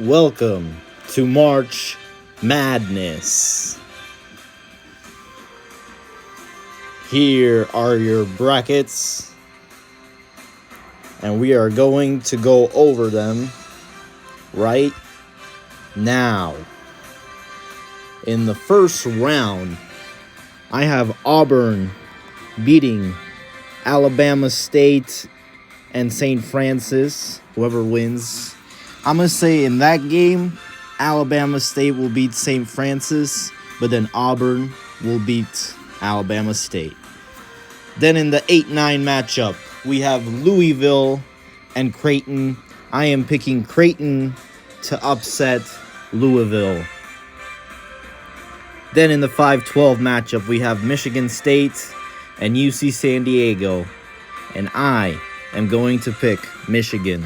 Welcome to March Madness. Here are your brackets, and we are going to go over them right now. In the first round, I have Auburn beating Alabama State and St. Francis, whoever wins. I'm going to say in that game, Alabama State will beat St. Francis, but then Auburn will beat Alabama State. Then in the 8-9 matchup, we have Louisville and Creighton. I am picking Creighton to upset Louisville. Then in the 5-12 matchup, we have Michigan State and UC San Diego, and I am going to pick Michigan.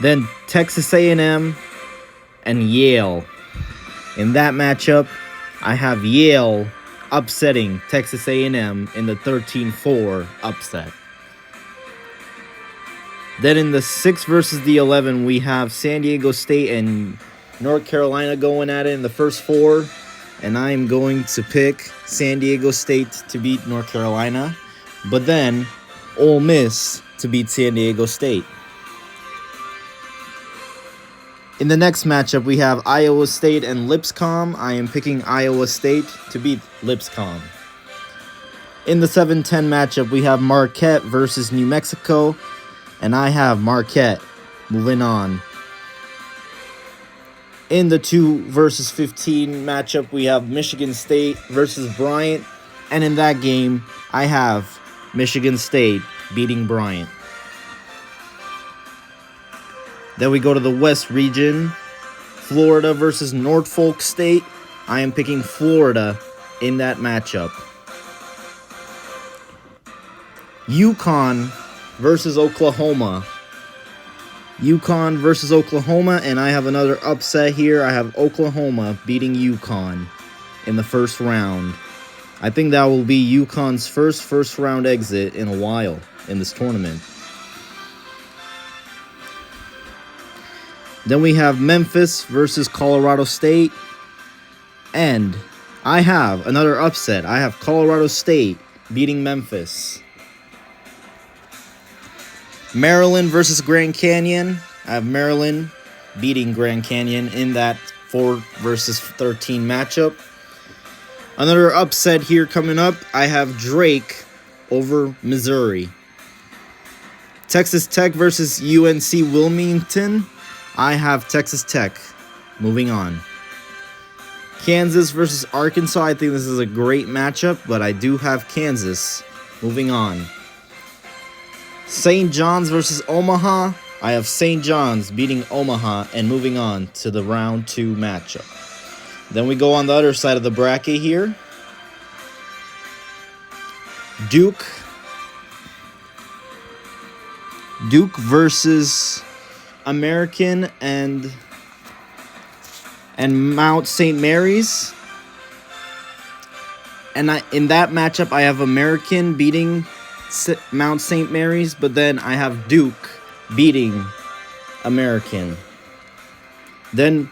Then Texas A&M and Yale. In that matchup, I have Yale upsetting Texas A&M in the 13-4 upset. Then in the 6 versus the 11, we have San Diego State and North Carolina going at it in the first 4. And I am going to pick San Diego State to beat North Carolina, but then Ole Miss to beat San Diego State. In the next matchup, we have Iowa State and Lipscomb. I am picking Iowa State to beat Lipscomb. In the 7-10 matchup, we have Marquette versus New Mexico, and I have Marquette moving on. In the 2 versus 15 matchup, we have Michigan State versus Bryant, and in that game, I have Michigan State beating Bryant. Then we go to the West region, Florida versus Norfolk State. I am picking Florida in that matchup. UConn versus Oklahoma. UConn versus Oklahoma, and I have another upset here. I have Oklahoma beating UConn in the first round. I think that will be UConn's first round exit in a while in this tournament. Then we have Memphis versus Colorado State, and I have another upset. I have Colorado State beating Memphis. Maryland versus Grand Canyon. I have Maryland beating Grand Canyon in that 4 versus 13 matchup. Another upset here coming up. I have Drake over Missouri. Texas Tech versus UNC Wilmington. I have Texas Tech moving on. Kansas versus Arkansas. I think this is a great matchup, but I do have Kansas moving on. St. John's versus Omaha. I have St. John's beating Omaha and moving on to the round 2 matchup. Then we go on the other side of the bracket here. Duke versus American and Mount St. Mary's. And in that matchup, I have American beating Mount St. Mary's, but then I have Duke beating American. Then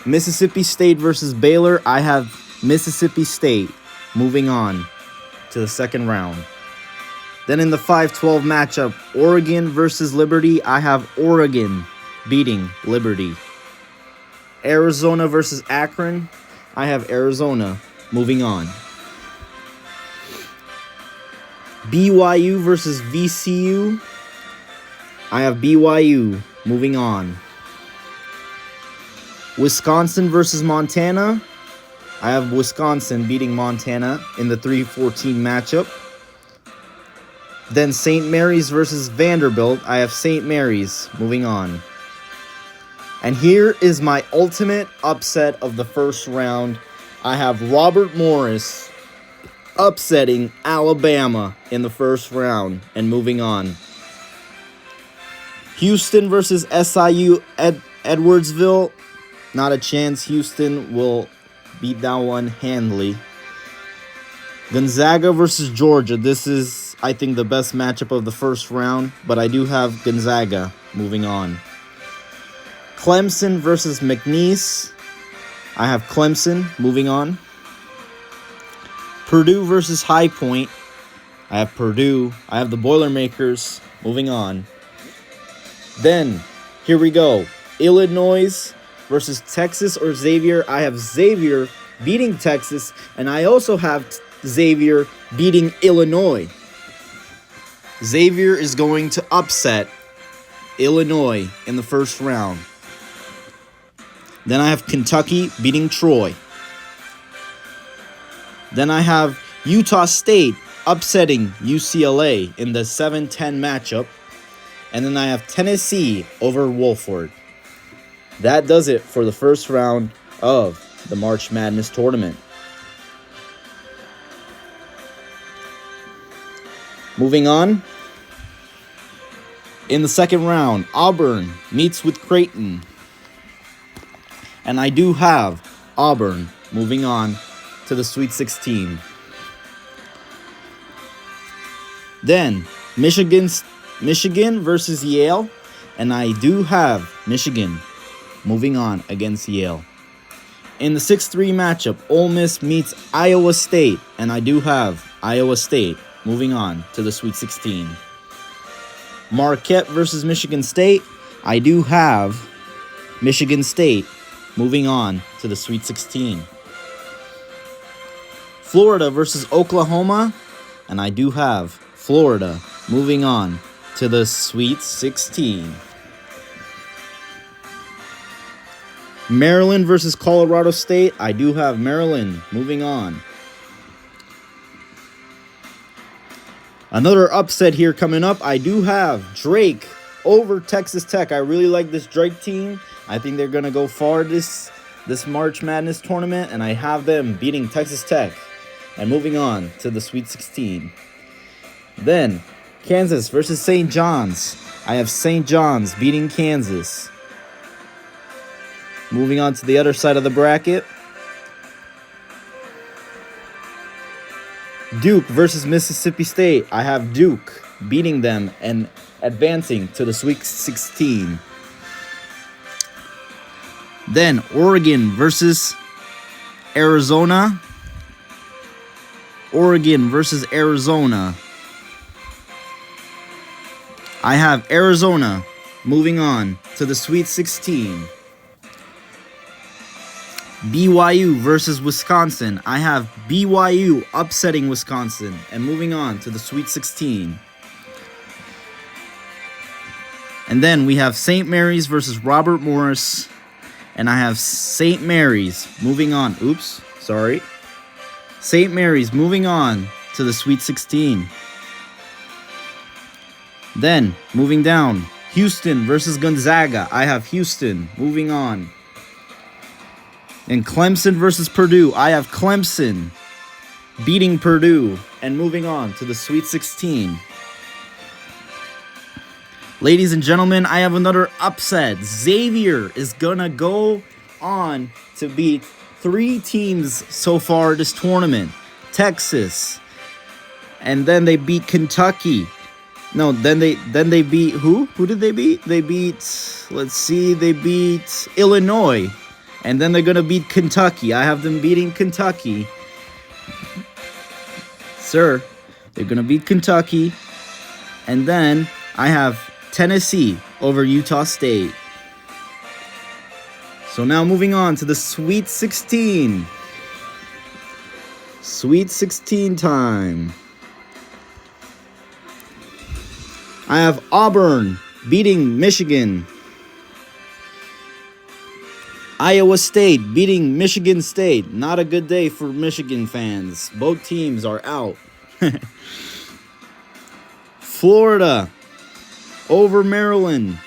Mississippi State versus Baylor. I have Mississippi State moving on to the second round. Then in the 5-12 matchup, Oregon versus Liberty. I have Oregon beating Liberty. Arizona versus Akron. I have Arizona moving on. BYU versus VCU. I have BYU moving on. Wisconsin versus Montana. I have Wisconsin beating Montana in the 3-14 matchup. Then St. Mary's versus Vanderbilt. I have St. Mary's moving on. And here is my ultimate upset of the first round. I have Robert Morris upsetting Alabama in the first round and moving on. Houston versus SIU Edwardsville. Not a chance. Houston will beat that one handily. Gonzaga versus Georgia. This is, I think, the best matchup of the first round, but I do have Gonzaga Moving on. Clemson versus McNeese. I have Clemson. Moving on. Purdue versus High Point. I have Purdue. I have the Boilermakers. Moving on. Then, here we go. Illinois versus Texas or Xavier. I have Xavier beating Texas, and I also have Xavier beating Illinois. Xavier is going to upset Illinois in the first round. Then I have Kentucky beating Troy. Then I have Utah State upsetting UCLA in the 7-10 matchup. And then I have Tennessee over Wofford. That does it for the first round of the March Madness tournament. Moving on. In the second round, Auburn meets with Creighton. And I do have Auburn moving on to the Sweet 16. Then, Michigan versus Yale. And I do have Michigan moving on against Yale. In the 6-3 matchup, Ole Miss meets Iowa State. And I do have Iowa State moving on to the Sweet 16. Marquette versus Michigan State. I do have Michigan State moving on to the Sweet 16. Florida versus Oklahoma. And I do have Florida moving on to the Sweet 16. Maryland versus Colorado State. I do have Maryland moving on. Another upset here coming up. I do have Drake over Texas Tech. I really like this Drake team. I think they're going to go far this March Madness tournament. And I have them beating Texas Tech and moving on to the Sweet 16. Then, Kansas versus St. John's. I have St. John's beating Kansas. Moving on to the other side of the bracket. Duke versus Mississippi State. I have Duke beating them and advancing to the Sweet 16. Then, Oregon versus Arizona. Oregon versus Arizona. I have Arizona moving on to the Sweet 16. BYU versus Wisconsin. I have BYU upsetting Wisconsin and moving on to the Sweet 16. And then we have St. Mary's versus Robert Morris. And I have St. Mary's moving on. St. Mary's moving on to the Sweet 16. Then, moving down, Houston versus Gonzaga. I have Houston moving on. And Clemson versus Purdue. I have Clemson beating Purdue and moving on to the Sweet 16. Ladies and gentlemen, I have another upset. Xavier is going to go on to beat 3 teams so far this tournament. Texas. And then they beat Kentucky. No, then they beat who? Who did they beat? They beat, they beat Illinois. And then they're going to beat Kentucky. I have them beating Kentucky. Sir, they're going to beat Kentucky. And then I have Tennessee over Utah State. So now moving on to the Sweet 16. Sweet 16 time. I have Auburn beating Michigan. Iowa State beating Michigan State. Not a good day for Michigan fans. Both teams are out. Florida over Maryland.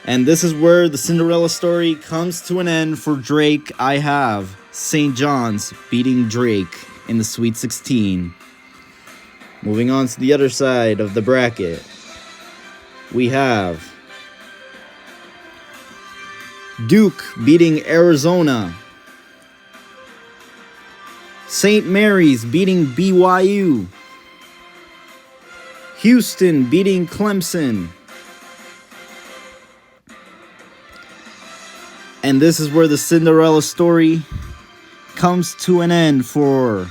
And this is where the Cinderella story comes to an end for Drake. I have St. John's beating Drake in the Sweet 16. Moving on to the other side of the bracket, we have Duke beating Arizona. St. Mary's beating BYU. Houston beating Clemson. And this is where the Cinderella story comes to an end for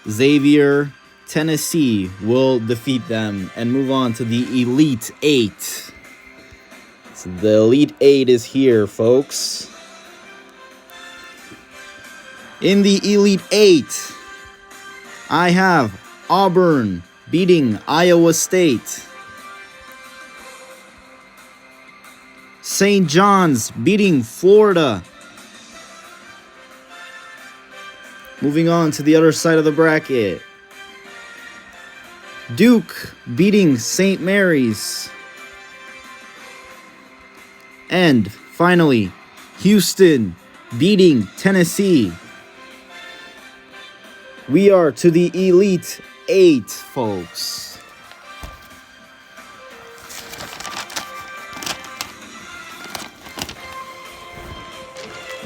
Xavier. Tennessee will defeat them and move on to the Elite Eight. So the Elite Eight is here, folks. In the Elite Eight, I have Auburn beating Iowa State. St. John's beating Florida. Moving on to the other side of the bracket. Duke beating St. Mary's. And finally, Houston beating Tennessee. We are to the Elite Eight, folks.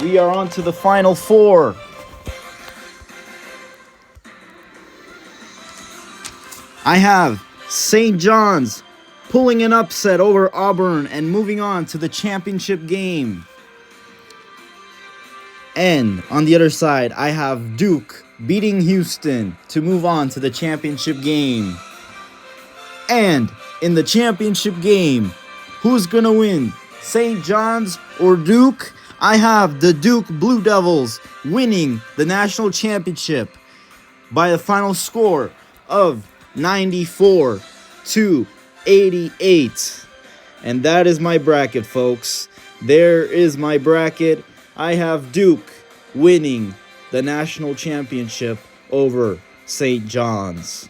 We are on to the Final Four. I have St. John's pulling an upset over Auburn and moving on to the championship game. And on the other side, I have Duke beating Houston to move on to the championship game. And in the championship game, who's going to win? St. John's or Duke? I have the Duke Blue Devils winning the national championship by a final score of 94-88. And that is my bracket, folks. There is my bracket. I have Duke winning the national championship over St. John's.